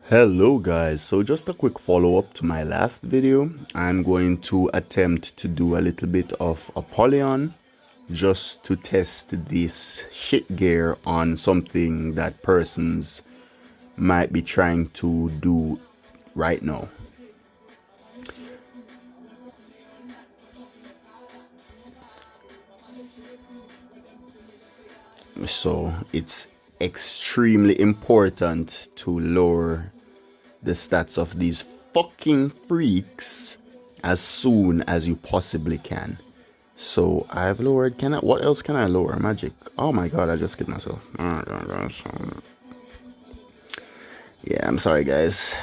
Hello guys, so just a quick follow-up to my last video. I'm going to attempt to do a little bit of Appolyon just to test this shit gear on something that persons might be trying to do right now. So it's extremely important to lower the stats of these fucking freaks as soon as you possibly can. So I've lowered, what else can I lower? Magic. Oh my god, I just killed myself. Oh my gosh. Yeah, I'm sorry guys.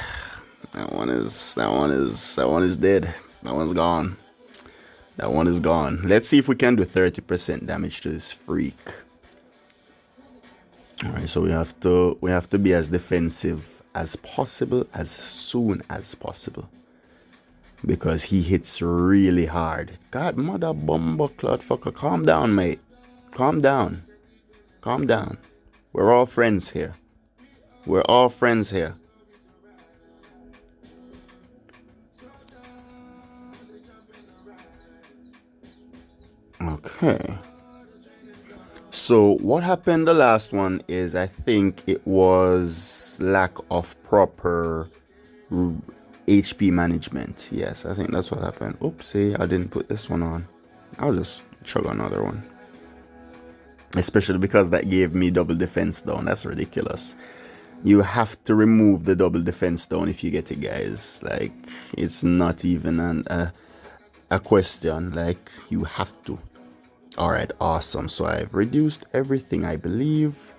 That one is dead. That one's gone. That one is gone. Let's see if we can do 30% damage to this freak. Alright, so we have to be as defensive as possible as soon as possible. Because he hits really hard. God, mother bumble clot fucker. Calm down, mate. Calm down. Calm down. We're all friends here. We're all friends here. Okay. So what happened the last one is I think it was lack of proper HP management. Yes, I think that's what happened. Oopsie, I didn't put this one on. I'll just chug another one. Especially because that gave me double defense down. That's ridiculous. You have to remove the double defense down if you get it, guys. Like, it's not even a question. Like, you have to. Alright, awesome. So I've reduced everything, I believe.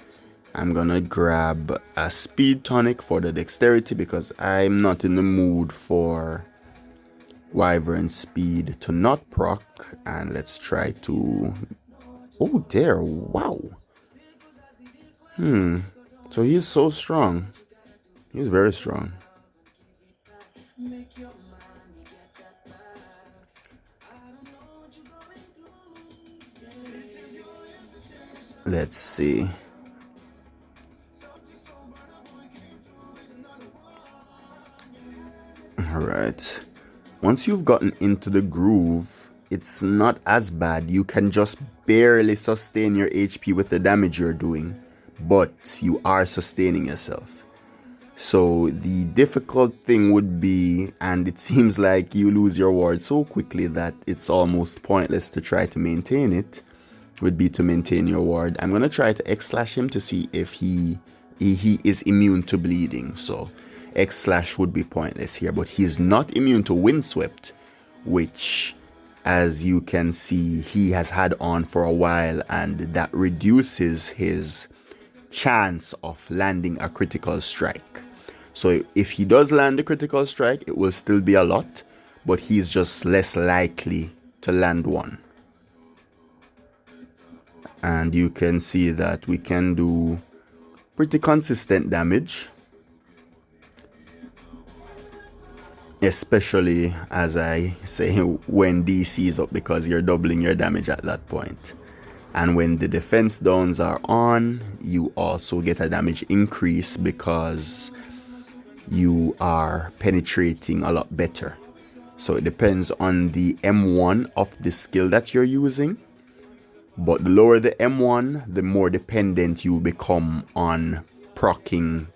I'm gonna grab a speed tonic for the dexterity because I'm not in the mood for wyvern speed to not proc. And let's try to... Oh dear, wow. So he's so strong. He's very strong. Let's see. Alright. Once you've gotten into the groove, it's not as bad. You can just barely sustain your HP with the damage you're doing, but you are sustaining yourself. So the difficult thing would be, and it seems like you lose your ward so quickly that it's almost pointless to try to maintain it, would be to maintain your ward. I'm going to try to X-slash him to see if he is immune to bleeding. So X-slash would be pointless here, but he's not immune to windswept, which, as you can see, he has had on for a while, and that reduces his chance of landing a critical strike. So if he does land a critical strike, it will still be a lot, but he's just less likely to land one. And you can see that we can do pretty consistent damage, especially, as I say, when DC is up, because you're doubling your damage at that point. And when the defense downs are on, you also get a damage increase because you are penetrating a lot better. So it depends on the M1 of the skill that you're using. But the lower the M1, the more dependent you become on proccing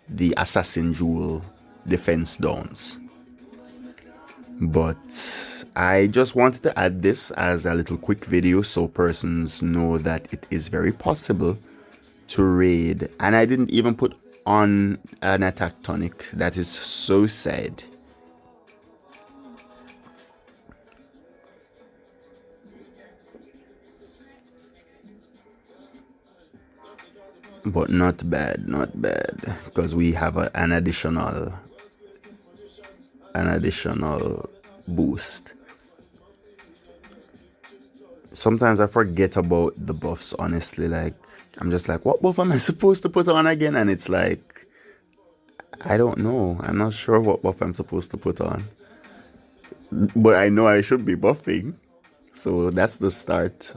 the Assassin Jewel defense downs. But I just wanted to add this as a little quick video so persons know that it is very possible to raid. And I didn't even put on an attack tonic. That is so sad. But not bad, not bad, because we have an additional boost. Sometimes I forget about the buffs, honestly. Like, I'm just like, what buff am I supposed to put on again? And it's like, I don't know. I'm not sure what buff I'm supposed to put on. But I know I should be buffing. So that's the start.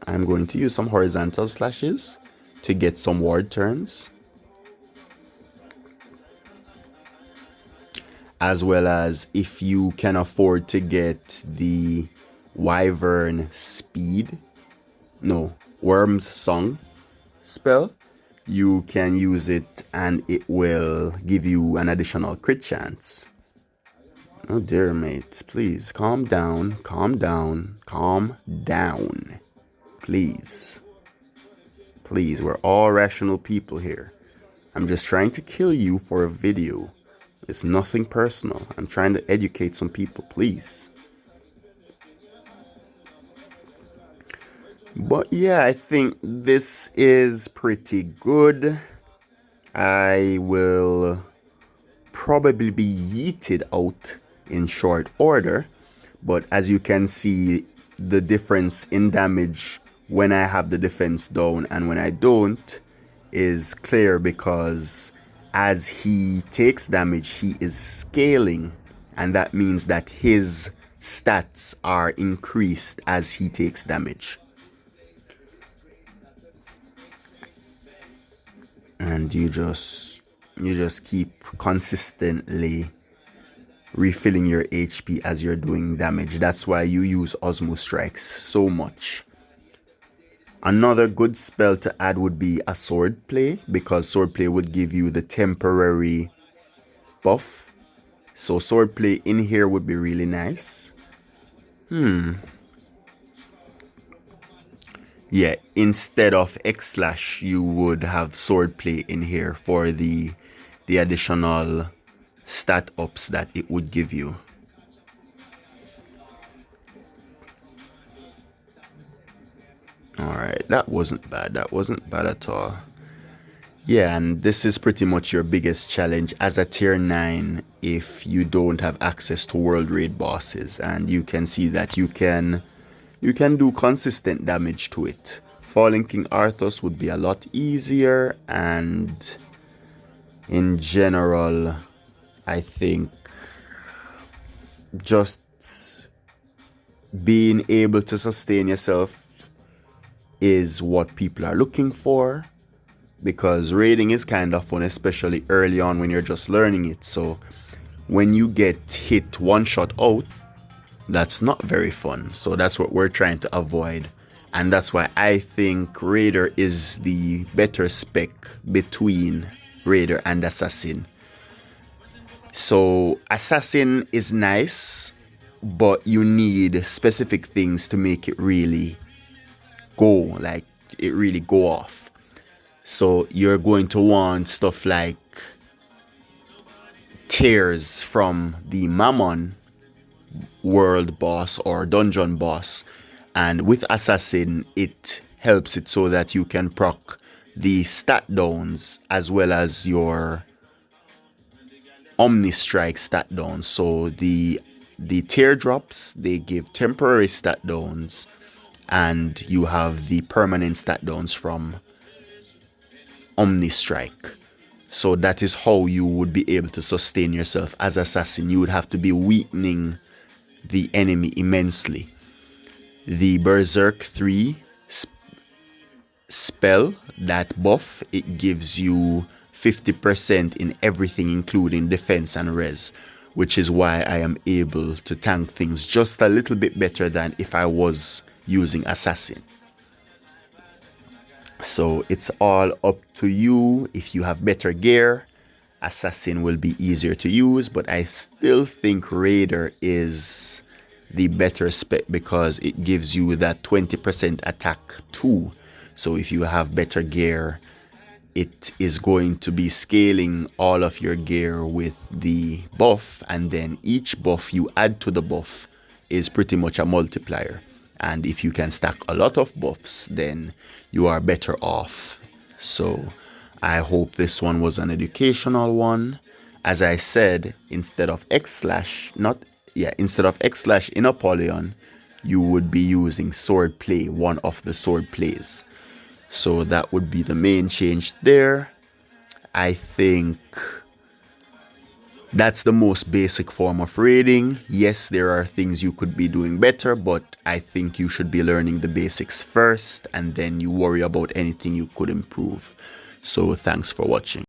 I'm going to use some horizontal slashes to get some ward turns. as well as if you can afford to get the Wyvern Speed, no, Worm's Song spell, you can use it and it will give you an additional crit chance. Oh dear, mate, please calm down, calm down, calm down. Please. Please, we're all rational people here. I'm just trying to kill you for a video. It's nothing personal. I'm trying to educate some people, please. But yeah, I think this is pretty good. I will probably be yeeted out in short order. But as you can see, the difference in damage when I have the defense down and when I don't is clear, because as he takes damage, he is scaling, and that means that his stats are increased as he takes damage. And you just keep consistently refilling your HP as you're doing damage. That's why you use Osmo Strikes so much. Another good spell to add would be a sword play, because sword play would give you the temporary buff. So sword play in here would be really nice. Yeah, instead of X slash, you would have sword play in here for the additional stat ups that it would give you. Alright, that wasn't bad. That wasn't bad at all. Yeah, and this is pretty much your biggest challenge as a tier 9 if you don't have access to world raid bosses. And you can see that you can do consistent damage to it. Falling King Arthas would be a lot easier, and in general, I think just being able to sustain yourself is what people are looking for, because raiding is kind of fun, especially early on when you're just learning it. So when you get hit one shot out, that's not very fun. So that's what we're trying to avoid, and that's why I think Raider is the better spec between Raider and Assassin. So Assassin is nice, but you need specific things to make it really go, like it really go off. So you're going to want stuff like tears from the Mammon world boss or dungeon boss, and with Assassin it helps it so that you can proc the stat downs as well as your Omni Strike stat downs. So the teardrops, they give temporary stat downs, and you have the permanent stat downs from Omni Strike. So that is how you would be able to sustain yourself as Assassin. You would have to be weakening the enemy immensely. The Berserk 3 spell, that buff, it gives you 50% in everything, including defense and res, which is why I am able to tank things just a little bit better than if I was using Assassin. So it's all up to you. If you have better gear, Assassin will be easier to use, but I still think Raider is the better spec because it gives you that 20% attack too. So if you have better gear, it is going to be scaling all of your gear with the buff, and then each buff you add to the buff is pretty much a multiplier. And if you can stack a lot of buffs, then you are better off. So I hope this one was an educational one. As I said, instead of X slash in Appolyon, you would be using sword play, one of the sword plays. So that would be the main change there. I think that's the most basic form of raiding. Yes, there are things you could be doing better, but I think you should be learning the basics first, and then you worry about anything you could improve. So thanks for watching.